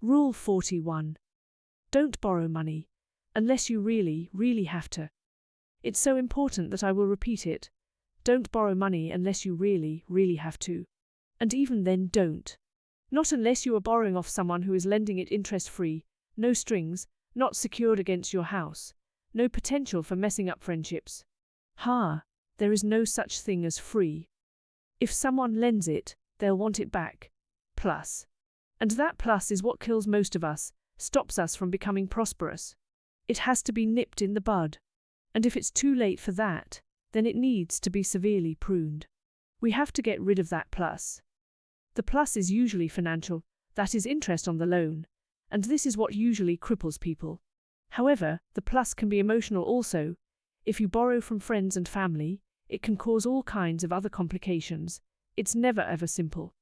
Rule 41. Don't borrow money, unless you really, really have to. It's so important that I will repeat it. Don't borrow money unless you really, really have to. And even then don't. Not unless you are borrowing off someone who is lending it interest-free, no strings, not secured against your house, no potential for messing up friendships. There is no such thing as free. If someone lends it, they'll want it back. Plus. And that plus is what kills most of us, stops us from becoming prosperous. It has to be nipped in the bud. And if it's too late for that, then it needs to be severely pruned. We have to get rid of that plus. The plus is usually financial, that is interest on the loan, and this is what usually cripples people. However, the plus can be emotional also. If you borrow from friends and family, it can cause all kinds of other complications. It's never ever simple.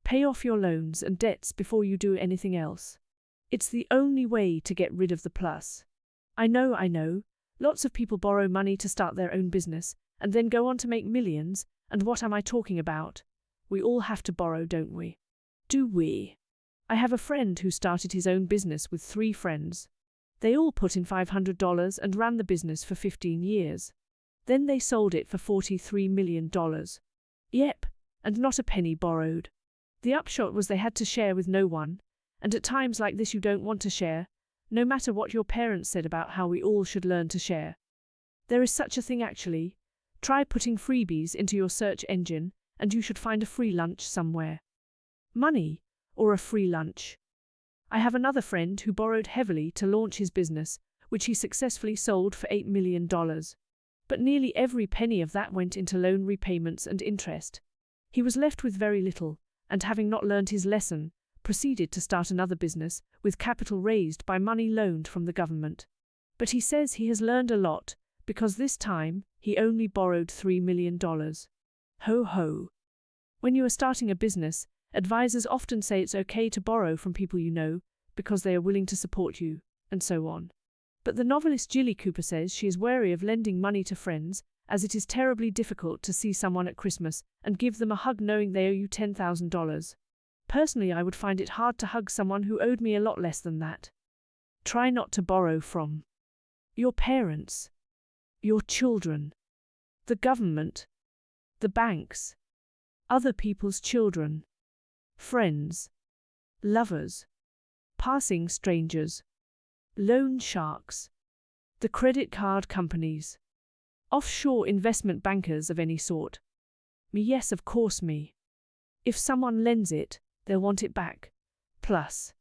Pay off your loans and debts before you do anything else. It's the only way to get rid of the plus. I know, lots of people borrow money to start their own business, and then go on to make millions, and what am I talking about? We all have to borrow, don't we? Do we? I have a friend who started his own business with 3 friends. They all put in $500 and ran the business for 15 years. Then they sold it for $43 million. Yep, and not a penny borrowed. The upshot was they had to share with no one, and at times like this you don't want to share, no matter what your parents said about how we all should learn to share. There is such a thing actually. Try putting freebies into your search engine, and you should find a free lunch somewhere. Money, or a free lunch. I have another friend who borrowed heavily to launch his business, which he successfully sold for $8 million. But nearly every penny of that went into loan repayments and interest. He was left with very little, and having not learned his lesson, proceeded to start another business with capital raised by money loaned from the government. But he says he has learned a lot, because this time, he only borrowed $3 million. Ho ho. When you are starting a business, advisors often say it's okay to borrow from people you know, because they are willing to support you, and so on. But the novelist Jilly Cooper says she is wary of lending money to friends, as it is terribly difficult to see someone at Christmas and give them a hug knowing they owe you $10,000. Personally, I would find it hard to hug someone who owed me a lot less than that. Try not to borrow from your parents, your children, the government, the banks, other people's children, friends, lovers, passing strangers, loan sharks, the credit card companies, offshore investment bankers of any sort. Me, yes, of course me. If someone lends it, they'll want it back. Plus.